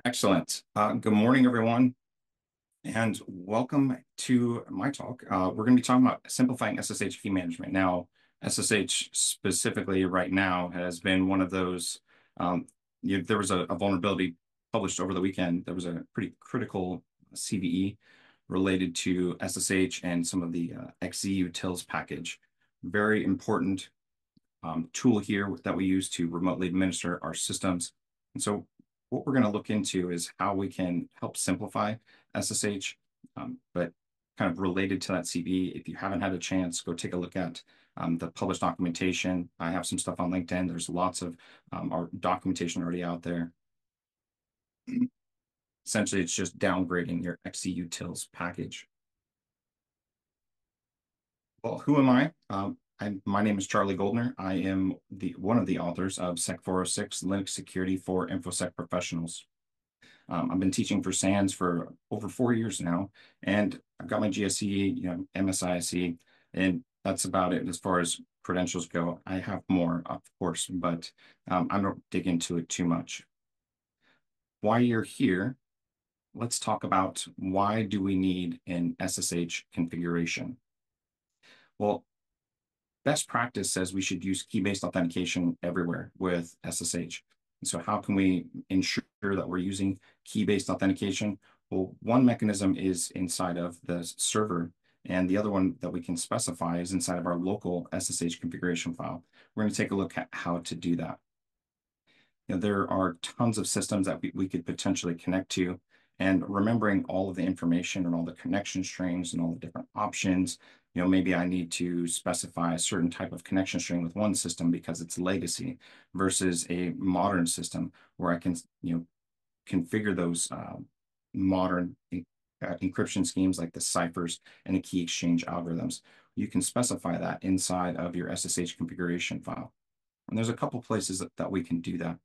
Excellent. Good morning, everyone, and welcome to my talk. We're going to be talking about simplifying SSH key management. Now, SSH specifically right now has been one of those. There was a vulnerability published over the weekend. There was a pretty critical CVE related to SSH and some of the XZ utils package. Very important tool here that we use to remotely administer our systems. And so what we're going to look into is how we can help simplify SSH, but kind of related to that CVE. If you haven't had a chance, go take a look at the published documentation. I have some stuff on LinkedIn. There's lots of our documentation already out there. Essentially, it's just downgrading your XZ utils package. Well, who am I? My name is Charlie Goldner. I am one of the authors of Sec 406, Linux Security for InfoSec Professionals. I've been teaching for SANS for over 4 years now, and I've got my GSE, MSISE, and that's about it as far as credentials go. I have more, of course, but I don't dig into it too much. While you're here, let's talk about why do we need an SSH configuration? Well, best practice says we should use key-based authentication everywhere with SSH. And so how can we ensure that we're using key-based authentication? Well, one mechanism is inside of the server, and the other one that we can specify is inside of our local SSH configuration file. We're going to take a look at how to do that. There are tons of systems that we could potentially connect to, and remembering all of the information and all the connection strings and all the different options, maybe I need to specify a certain type of connection string with one system because it's legacy versus a modern system where I can, configure those modern encryption schemes like the ciphers and the key exchange algorithms. You can specify that inside of your SSH configuration file. And there's a couple places that we can do that.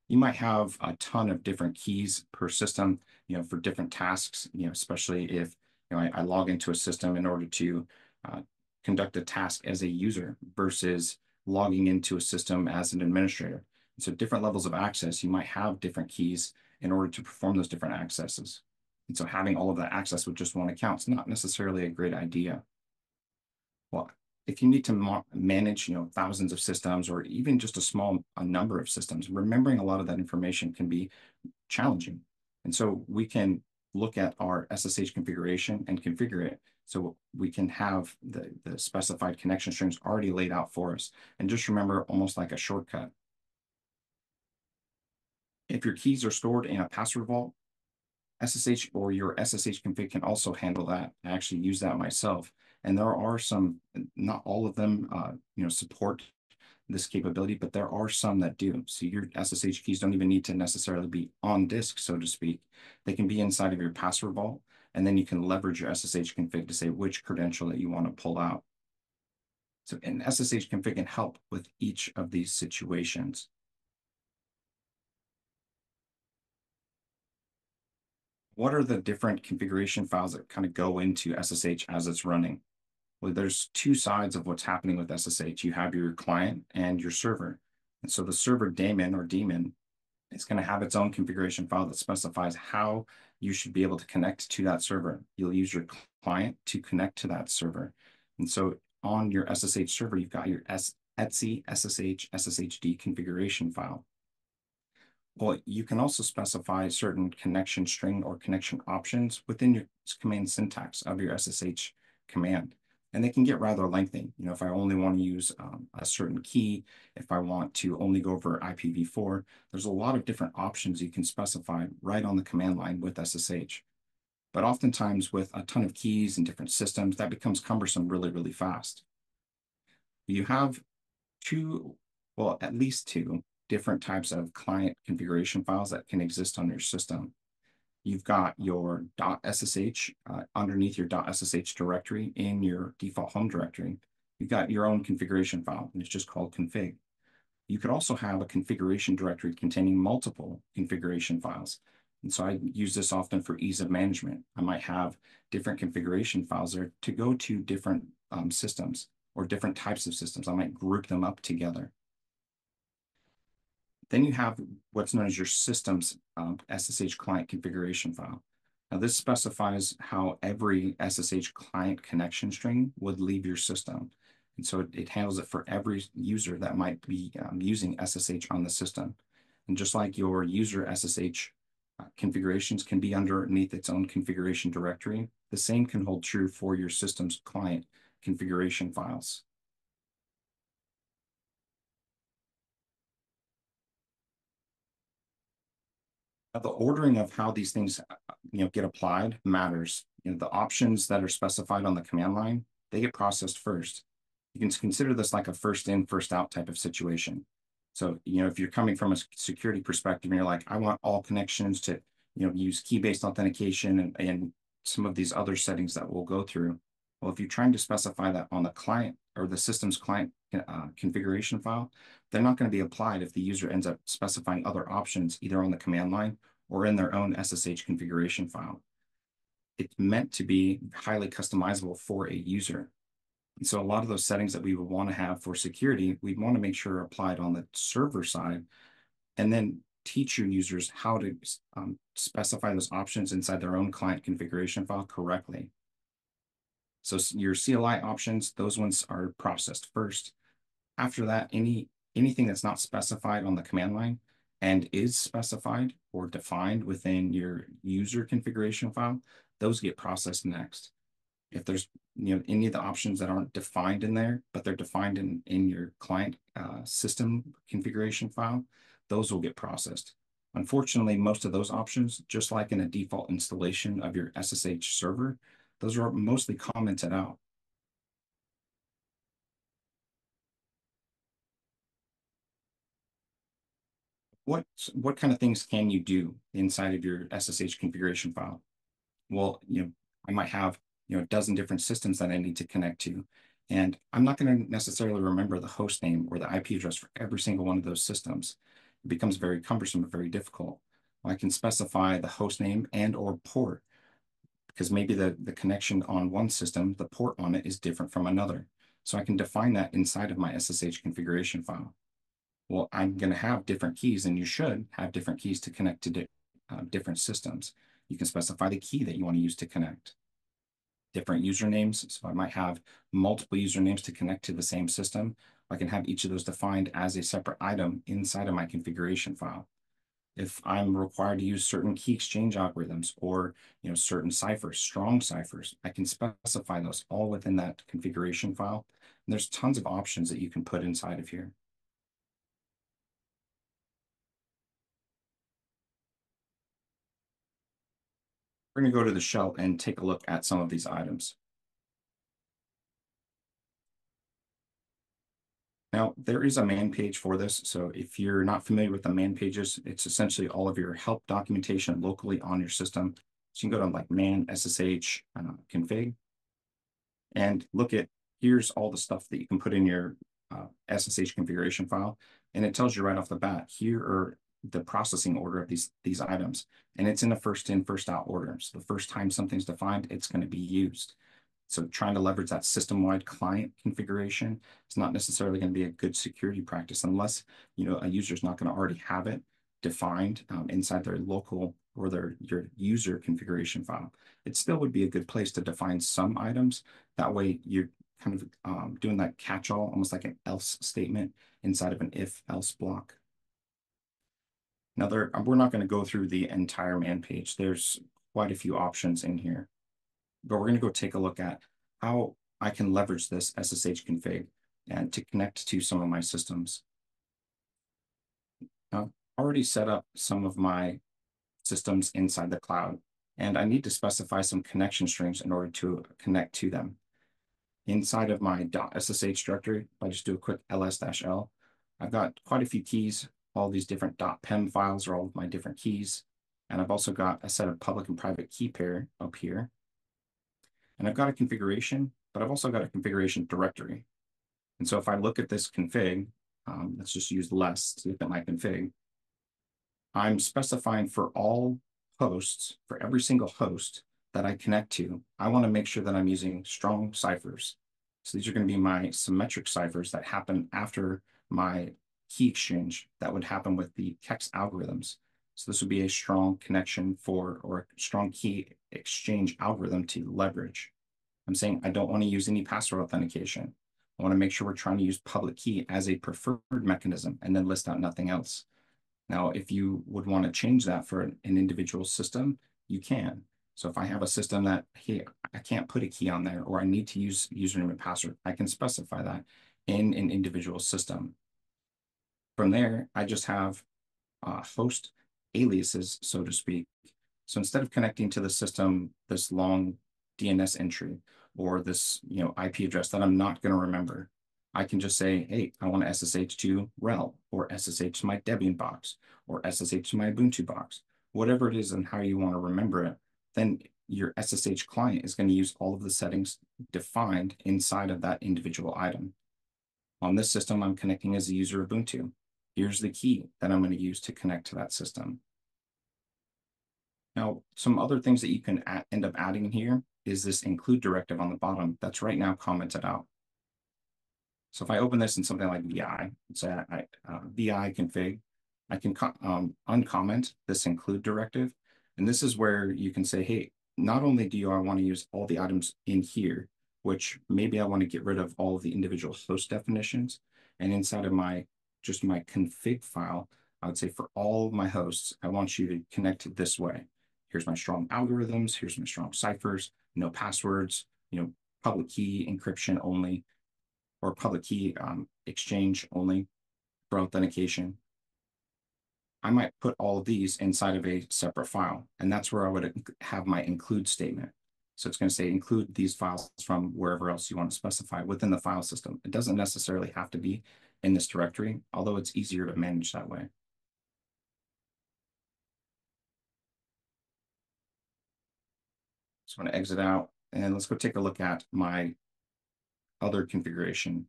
You might have a ton of different keys per system, for different tasks, especially if I log into a system in order to conduct a task as a user versus logging into a system as an administrator. And so different levels of access, you might have different keys in order to perform those different accesses. And so having all of that access with just one account is not necessarily a great idea. Well, if you need to manage, thousands of systems or even just a number of systems, remembering a lot of that information can be challenging. And so we can look at our SSH configuration and configure it so we can have the specified connection strings already laid out for us. And just remember, almost like a shortcut. If your keys are stored in a password vault, SSH or your SSH config can also handle that. I actually use that myself. And there are some, not all of them, support this capability, but there are some that do. So your SSH keys don't even need to necessarily be on disk, so to speak. They can be inside of your password vault, and then you can leverage your SSH config to say which credential that you want to pull out. So an SSH config can help with each of these situations. What are the different configuration files that kind of go into SSH as it's running? Well, there's two sides of what's happening with SSH. You have your client and your server. And so the server daemon or daemon is going to have its own configuration file that specifies how you should be able to connect to that server. You'll use your client to connect to that server. And so on your SSH server, you've got your etc SSH SSHD configuration file. Well, you can also specify certain connection string or connection options within your command syntax of your SSH command. And they can get rather lengthy. If I only want to use a certain key, if I want to only go over IPv4, there's a lot of different options you can specify right on the command line with SSH. But oftentimes with a ton of keys and different systems, that becomes cumbersome really, really fast. You have at least two different types of client configuration files that can exist on your system. You've got your .ssh underneath your .ssh directory in your default home directory. You've got your own configuration file, and it's just called config. You could also have a configuration directory containing multiple configuration files. And so I use this often for ease of management. I might have different configuration files there to go to different systems or different types of systems. I might group them up together. Then you have what's known as your system's SSH client configuration file. Now, this specifies how every SSH client connection string would leave your system. And so it handles it for every user that might be using SSH on the system. And just like your user SSH configurations can be underneath its own configuration directory, the same can hold true for your system's client configuration files. The ordering of how these things get applied matters. The options that are specified on the command line, they get processed first. You can consider this like a first in, first out type of situation. So, if you're coming from a security perspective and you're like, I want all connections to, use key-based authentication and some of these other settings that we'll go through. Well, if you're trying to specify that on the client or the system's client configuration file, they're not going to be applied if the user ends up specifying other options either on the command line or in their own SSH configuration file. It's meant to be highly customizable for a user. And so a lot of those settings that we would want to have for security, we want to make sure are applied on the server side, and then teach your users how to specify those options inside their own client configuration file correctly. So your CLI options, those ones are processed first. After that, anything that's not specified on the command line and is specified or defined within your user configuration file, those get processed next. If there's any of the options that aren't defined in there, but they're defined in your client system configuration file, those will get processed. Unfortunately, most of those options, just like in a default installation of your SSH server, those are mostly commented out. What kind of things can you do inside of your SSH configuration file? Well, I might have, a dozen different systems that I need to connect to. And I'm not going to necessarily remember the host name or the IP address for every single one of those systems. It becomes very cumbersome and very difficult. Well, I can specify the host name and or port because maybe the connection on one system, the port on it is different from another. So I can define that inside of my SSH configuration file. Well, I'm going to have different keys, and you should have different keys to connect to different systems. You can specify the key that you want to use to connect. Different usernames. So I might have multiple usernames to connect to the same system. I can have each of those defined as a separate item inside of my configuration file. If I'm required to use certain key exchange algorithms or certain ciphers, strong ciphers, I can specify those all within that configuration file. And there's tons of options that you can put inside of here. We're going to go to the shell and take a look at some of these items. Now, there is a man page for this. So if you're not familiar with the man pages, it's essentially all of your help documentation locally on your system. So you can go to like man SSH config and look at, here's all the stuff that you can put in your SSH configuration file. And it tells you right off the bat, here are the processing order of these items. And it's in the first in, first out order. So the first time something's defined, it's going to be used. So trying to leverage that system-wide client configuration is not necessarily going to be a good security practice unless a user is not going to already have it defined inside their local or your user configuration file. It still would be a good place to define some items. That way you're kind of doing that catch-all, almost like an else statement inside of an if-else block. Now, we're not going to go through the entire man page. There's quite a few options in here. But we're going to go take a look at how I can leverage this SSH config and to connect to some of my systems. Now, I've already set up some of my systems inside the cloud, and I need to specify some connection strings in order to connect to them. Inside of my .ssh directory, if I just do a quick ls-l, I've got quite a few keys. All these different .pem files are all of my different keys. And I've also got a set of public and private key pair up here. And I've got a configuration, but I've also got a configuration directory. And so if I look at this config, let's just use less to look at my config. I'm specifying for all hosts, for every single host that I connect to, I want to make sure that I'm using strong ciphers. So these are going to be my symmetric ciphers that happen after my key exchange that would happen with the CEX algorithms. So this would be a strong connection for, or a strong key exchange algorithm to leverage. I'm saying I don't want to use any password authentication. I want to make sure we're trying to use public key as a preferred mechanism and then list out nothing else. Now, if you would want to change that for an individual system, you can. So if I have a system that, hey, I can't put a key on there, or I need to use username and password, I can specify that in an individual system. From there, I just have host aliases, so to speak. So instead of connecting to the system this long DNS entry or this IP address that I'm not going to remember, I can just say, hey, I want to SSH to rel, or SSH to my Debian box, or SSH to my Ubuntu box, whatever it is and how you want to remember it. Then your SSH client is going to use all of the settings defined inside of that individual item. On this system, I'm connecting as a user Ubuntu. Here's the key that I'm going to use to connect to that system. Now, some other things that you can end up adding in here is this include directive on the bottom that's right now commented out. So if I open this in something like VI, say VI config, I can uncomment this include directive. And this is where you can say, hey, not only do I want to use all the items in here, which maybe I want to get rid of all of the individual host definitions, and inside of my config file, I would say for all of my hosts, I want you to connect it this way. Here's my strong algorithms. Here's my strong ciphers, no passwords, public key encryption only, or public key exchange only for authentication. I might put all of these inside of a separate file, and that's where I would have my include statement. So it's going to say include these files from wherever else you want to specify within the file system. It doesn't necessarily have to be in this directory, although it's easier to manage that way. So I'm going to exit out, and let's go take a look at my other configuration.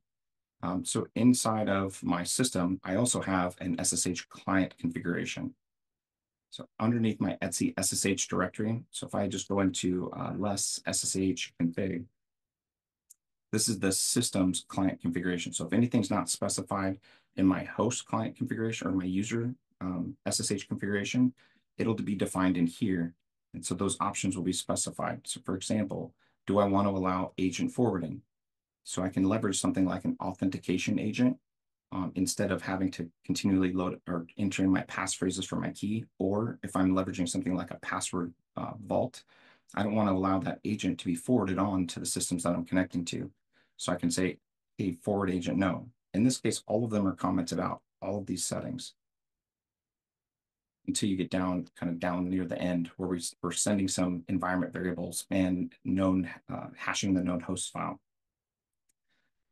So inside of my system, I also have an SSH client configuration. So underneath my Etsy SSH directory, so if I just go into less SSH config, this is the system's client configuration. So if anything's not specified in my host client configuration or my user SSH configuration, it'll be defined in here. And so those options will be specified. So for example, do I want to allow agent forwarding? So I can leverage something like an authentication agent instead of having to continually load or entering my passphrases for my key. Or if I'm leveraging something like a password vault, I don't want to allow that agent to be forwarded on to the systems that I'm connecting to. So I can say, hey, forward agent, no. In this case, all of them are commented out, all of these settings, until you get down, kind of down near the end where we're sending some environment variables and hashing the known host file.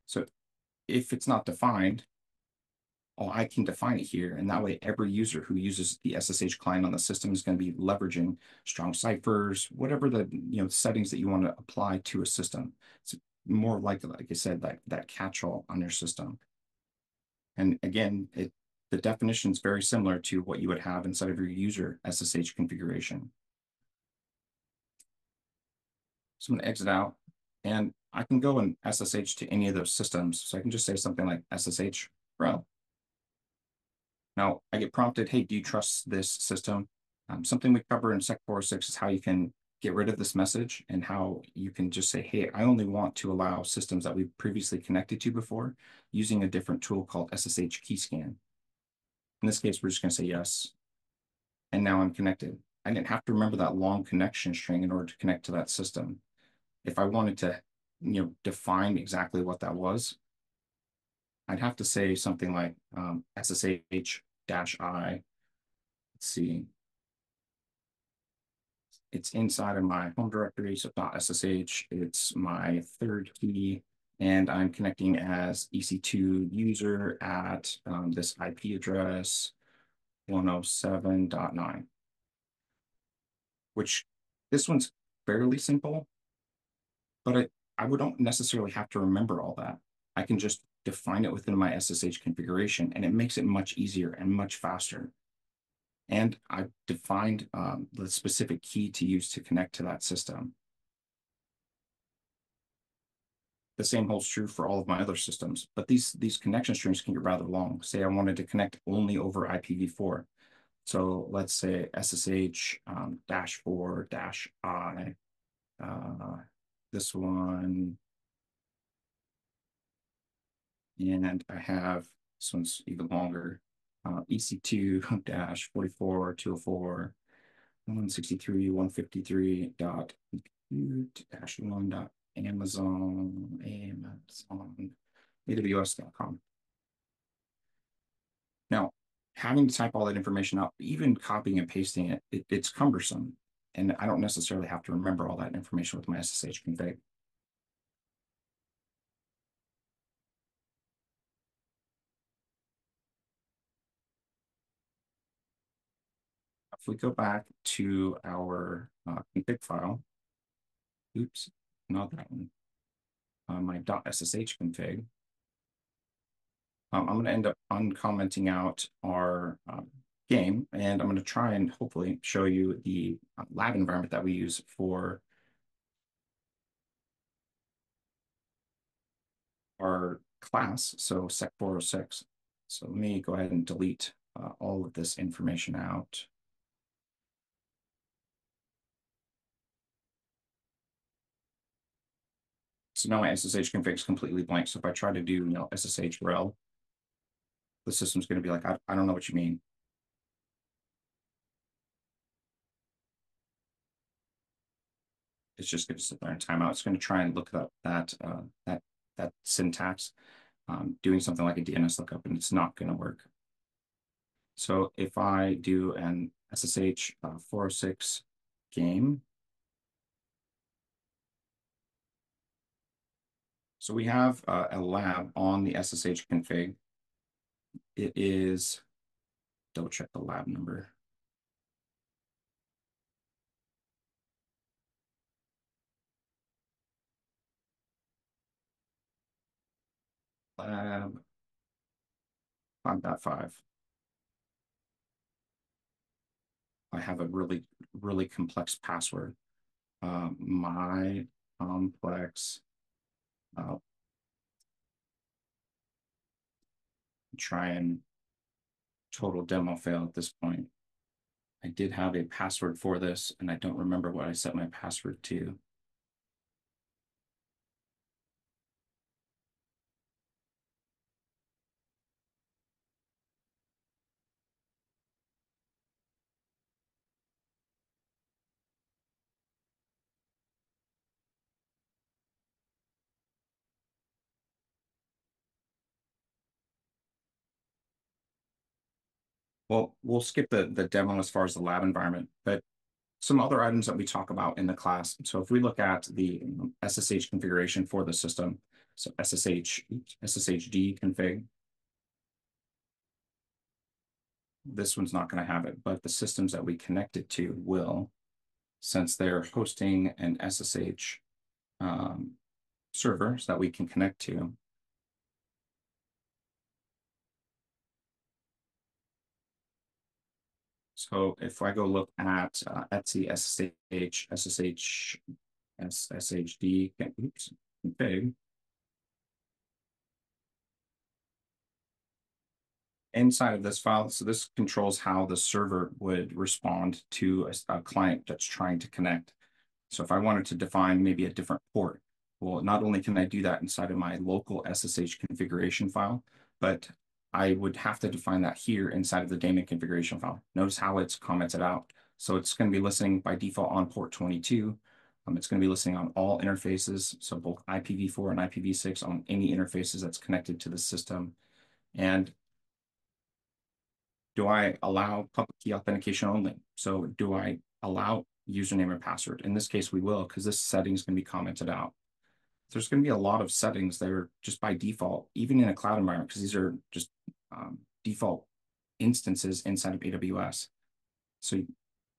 So if it's not defined, I can define it here. And that way, every user who uses the SSH client on the system is going to be leveraging strong ciphers, whatever the settings that you want to apply to a system. It's more like I said, that catch-all on your system. And again, the definition is very similar to what you would have inside of your user SSH configuration. So I'm going to exit out, and I can go and SSH to any of those systems. So I can just say something like SSH rel. Now I get prompted, hey, do you trust this system? Something we cover in Sec 406 is how you can get rid of this message and how you can just say, hey, I only want to allow systems that we've previously connected to before using a different tool called SSH keyscan. In this case, we're just going to say yes. And now I'm connected. I didn't have to remember that long connection string in order to connect to that system. If I wanted to, define exactly what that was, I'd have to say something like SSH-I. Let's see. It's inside of my home directory, so .ssh. It's my third key, and I'm connecting as EC2 user at this IP address 107.9, which this one's fairly simple, but I don't necessarily have to remember all that. I can just define it within my SSH configuration, and it makes it much easier and much faster. And I've defined the specific key to use to connect to that system. the same holds true for all of my other systems, but these connection strings can get rather long. Say I wanted to connect only over IPv4. So let's say SSH -4 -I. This one, and I have this one's even longer. EC2 -44 204 163 153 dot -1 dot Amazon AWS.com. Now, having to type all that information out, even copying and pasting it's cumbersome. And I don't necessarily have to remember all that information with my SSH config. If we go back to our config file, oops, not that one, my .ssh config, I'm going to end up uncommenting out our game, and I'm going to try and hopefully show you the lab environment that we use for our class, so Sec 406. So let me go ahead and delete all of this information out. So now my SSH config is completely blank. So if I try to do, SSH rel, the system's going to be like, I don't know what you mean. It's just going to sit there in timeout. It's going to try and look up that syntax, doing something like a DNS lookup, and it's not going to work. So if I do an SSH 406 game, so we have a lab on the SSH config. It is, double check the lab number. Lab 5.5. I have a really, really complex password. My complex, try and total demo fail at this point. I did have a password for this, and I don't remember what I set my password to. Well, we'll skip the demo as far as the lab environment, but some other items that we talk about in the class. So if we look at the SSH configuration for the system, so SSHD config, this one's not going to have it, but the systems that we connect it to will, since they're hosting an SSH servers that we can connect to. So if I go look at Etsy SSHD config, inside of this file, so this controls how the server would respond to a client that's trying to connect. So if I wanted to define maybe a different port, well, not only can I do that inside of my local SSH configuration file, but I would have to define that here inside of the daemon configuration file. Notice how it's commented out. So it's going to be listening by default on port 22. It's going to be listening on all interfaces, so both IPv4 and IPv6 on any interfaces that's connected to the system. And do I allow public key authentication only? So do I allow username and password? In this case, we will, because this setting is going to be commented out. There's going to be a lot of settings that are just by default, even in a cloud environment, because these are just default instances inside of AWS. So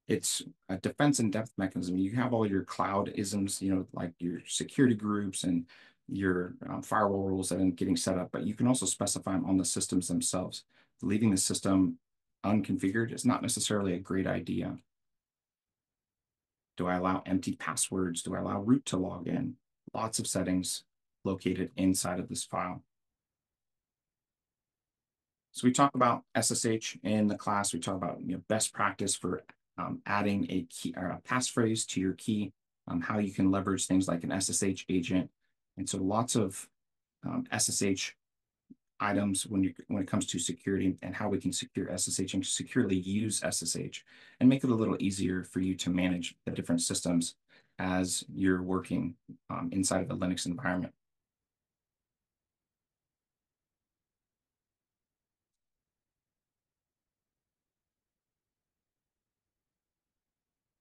it's a defense in depth mechanism. You have all your cloud isms, like your security groups and your firewall rules that are getting set up, but you can also specify them on the systems themselves. Leaving the system unconfigured is not necessarily a great idea. Do I allow empty passwords? Do I allow root to log in? Lots of settings, located inside of this file. So we talk about SSH in the class. We talk about best practice for adding a key or a passphrase to your key, how you can leverage things like an SSH agent. And so lots of SSH items when it comes to security and how we can secure SSH and securely use SSH and make it a little easier for you to manage the different systems as you're working inside of a Linux environment.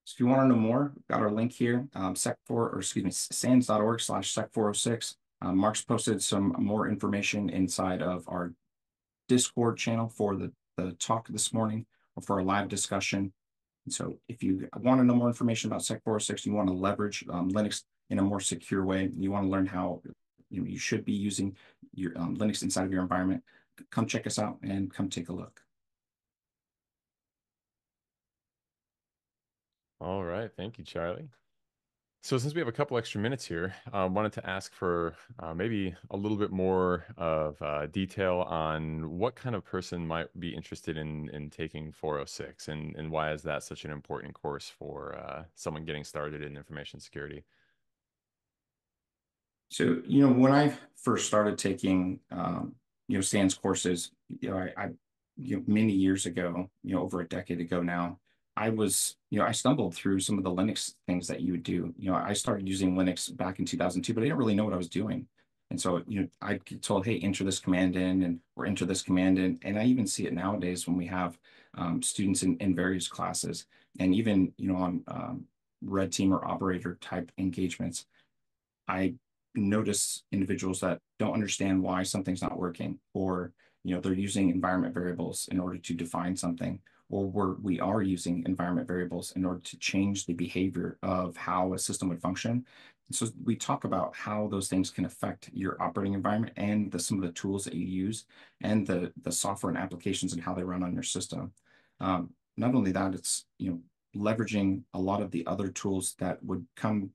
So if you want to know more, we've got our link here, SANS.org/sec406. Mark's posted some more information inside of our Discord channel for the talk this morning or for a live discussion. And so if you want to know more information about Sec406, you want to leverage Linux in a more secure way, you want to learn how you should be using your Linux inside of your environment, come check us out and come take a look. All right. Thank you, Charlie. So since we have a couple extra minutes here, I wanted to ask for maybe a little bit more of detail on what kind of person might be interested in taking 406 and why is that such an important course for someone getting started in information security? So, when I first started taking, SANS courses, many years ago, over a decade ago now, I stumbled through some of the Linux things that you would do. I started using Linux back in 2002, but I didn't really know what I was doing. And so, I get told, hey, enter this command in or enter this command in. And I even see it nowadays when we have students in various classes and even, on red team or operator type engagements. I notice individuals that don't understand why something's not working, or they're using environment variables in order to define something, or we are using environment variables in order to change the behavior of how a system would function. And so we talk about how those things can affect your operating environment and some of the tools that you use and the software and applications and how they run on your system. Not only that, it's leveraging a lot of the other tools that would come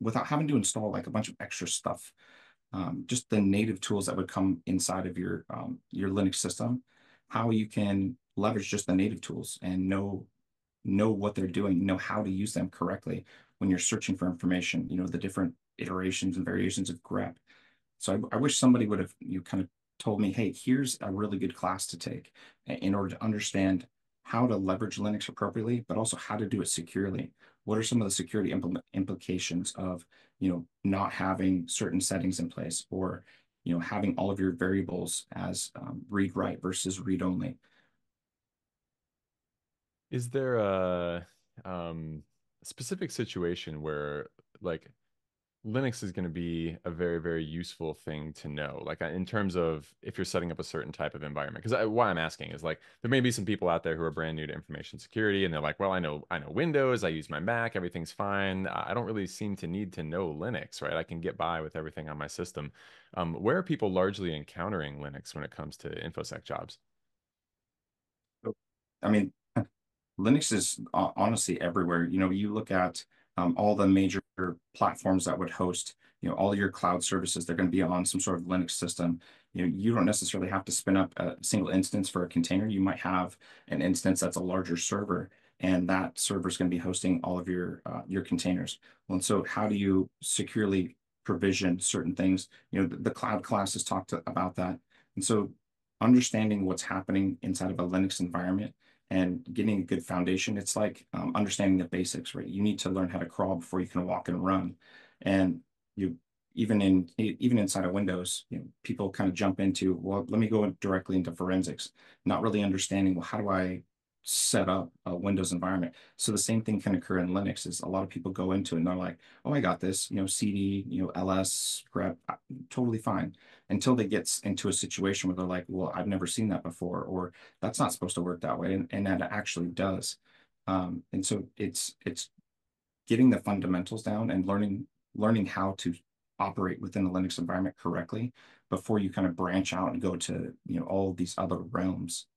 without having to install like a bunch of extra stuff. Just the native tools that would come inside of your Linux system, how you can leverage just the native tools and know what they're doing, know how to use them correctly when you're searching for information, the different iterations and variations of grep. So I wish somebody would have kind of told me, hey, here's a really good class to take in order to understand how to leverage Linux appropriately, but also how to do it securely. What are some of the security implications of not having certain settings in place, or having all of your variables as read write versus read only? Is there a specific situation where like Linux is going to be a very, very useful thing to know, like in terms of if you're setting up a certain type of environment. Because why I'm asking is like there may be some people out there who are brand new to information security, and they're like, "Well, I know Windows, I use my Mac, everything's fine. I don't really seem to need to know Linux, right? I can get by with everything on my system." Where are people largely encountering Linux when it comes to infosec jobs? So, I mean, Linux is honestly everywhere. You look at all the major platforms that would host, all your cloud services, they're going to be on some sort of Linux system. You don't necessarily have to spin up a single instance for a container. You might have an instance that's a larger server, and that server is going to be hosting all of your containers. Well, and so how do you securely provision certain things? The cloud classes talked about that. And so understanding what's happening inside of a Linux environment and getting a good foundation. It's like understanding the basics, right? You need to learn how to crawl before you can walk and run. And you even inside of Windows, people kind of jump into, well, let me go directly into forensics, not really understanding, well, how do I set up a Windows environment? So the same thing can occur in Linux. Is a lot of people go into it and they're like, oh, I got this, CD, ls grep, totally fine, until they get into a situation where they're like, well, I've never seen that before, or that's not supposed to work that way, and that it actually does. And so it's getting the fundamentals down and learning how to operate within the Linux environment correctly before you kind of branch out and go to all these other realms.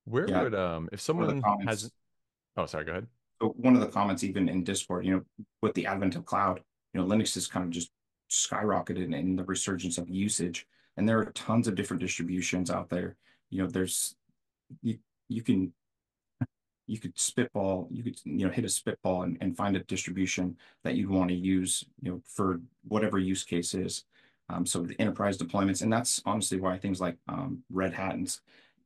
Where Yeah, would if one of the someone has comments. oh, sorry, go ahead. So one of the comments, even in Discord, with the advent of cloud, Linux is kind of just skyrocketed in the resurgence of usage. And there are tons of different distributions out there. There's you you can you could spitball, you could, hit a spitball and find a distribution that you'd want to use, for whatever use case is. So the enterprise deployments, and that's honestly why things like Red Hat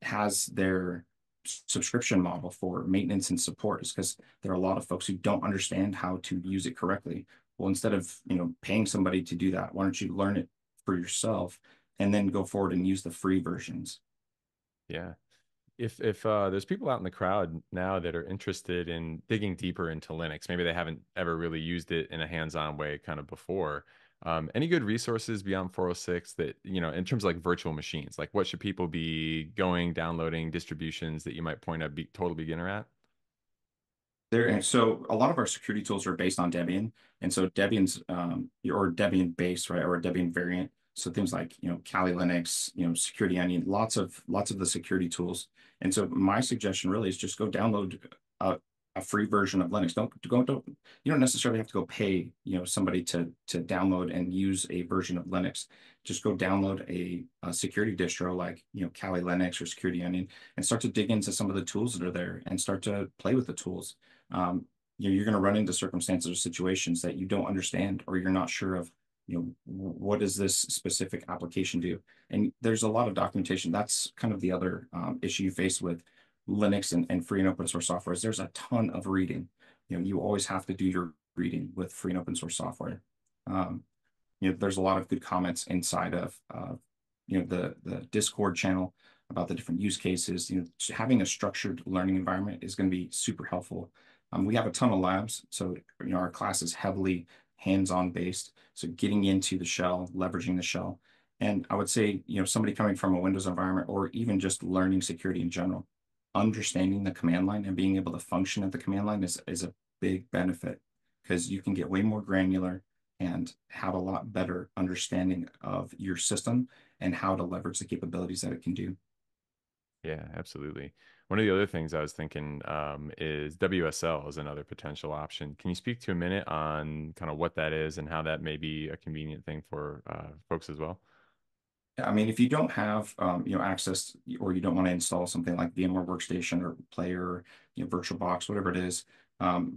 has their subscription model for maintenance and support, is because there are a lot of folks who don't understand how to use it correctly. Well, instead of, paying somebody to do that, why don't you learn it for yourself and then go forward and use the free versions? Yeah. If there's people out in the crowd now that are interested in digging deeper into Linux, maybe they haven't ever really used it in a hands-on way kind of before. Any good resources beyond 406 that, in terms of like virtual machines, like what should people be going, downloading distributions that you might point a total beginner at? So a lot of our security tools are based on Debian, and so Debian's or Debian base, right, or a Debian variant. So things like Kali Linux, Security Onion, lots of the security tools. And so my suggestion really is just go download a free version of Linux. Don't you don't necessarily have to go pay somebody to download and use a version of Linux. Just go download a security distro like Kali Linux or Security Onion and start to dig into some of the tools that are there and start to play with the tools. You're going to run into circumstances or situations that you don't understand or you're not sure of, what does this specific application do? And there's a lot of documentation. That's kind of the other issue you face with Linux and free and open source software is there's a ton of reading. You always have to do your reading with free and open source software. Um, there's a lot of good comments inside of the Discord channel about the different use cases. Having a structured learning environment is going to be super helpful. We have a ton of labs, so our class is heavily hands-on based. So getting into the shell, leveraging the shell, and I would say somebody coming from a Windows environment or even just learning security in general, understanding the command line and being able to function at the command line is a big benefit because you can get way more granular and have a lot better understanding of your system and how to leverage the capabilities that it can do. Yeah, absolutely. One of the other things I was thinking is WSL is another potential option. Can you speak to a minute on kind of what that is and how that may be a convenient thing for folks as well? I mean, if you don't have access or you don't want to install something like VMware Workstation or Player, VirtualBox, whatever it is,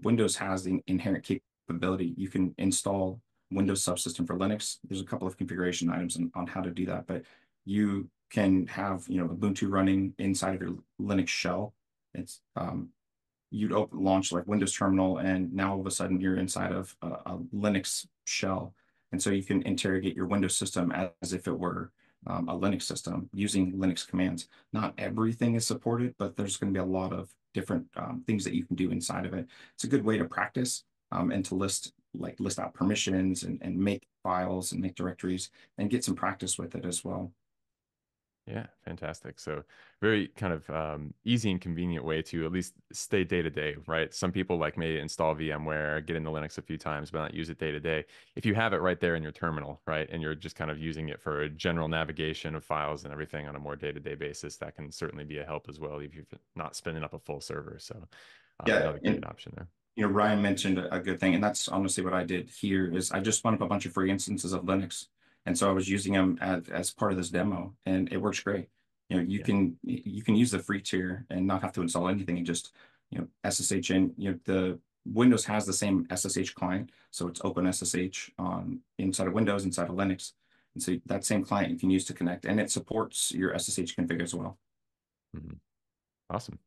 Windows has the inherent capability. You can install Windows subsystem for Linux. There's a couple of configuration items on how to do that, but you can have Ubuntu running inside of your Linux shell. It's you'd launch like Windows terminal, and now all of a sudden you're inside of a Linux shell, and so you can interrogate your Windows system as if it were a Linux system using Linux commands. Not everything is supported, but there's going to be a lot of different things that you can do inside of it. It's a good way to practice and to list out permissions and make files and make directories and get some practice with it as well. Yeah, fantastic. So very kind of easy and convenient way to at least stay day to day, right? Some people like may install VMware, get into Linux a few times, but not use it day to day. If you have it right there in your terminal, right, and you're just kind of using it for general navigation of files and everything on a more day to day basis, that can certainly be a help as well if you're not spinning up a full server. So Yeah, another great and option there. Ryan mentioned a good thing, and that's honestly what I did here is I just spun up a bunch of free instances of Linux. And so I was using them as part of this demo, and it works great. Yeah. You can use the free tier and not have to install anything and just, SSH in. The Windows has the same SSH client, so it's open SSH on inside of Windows, inside of Linux. And so that same client you can use to connect, and it supports your SSH config as well. Mhm. Awesome.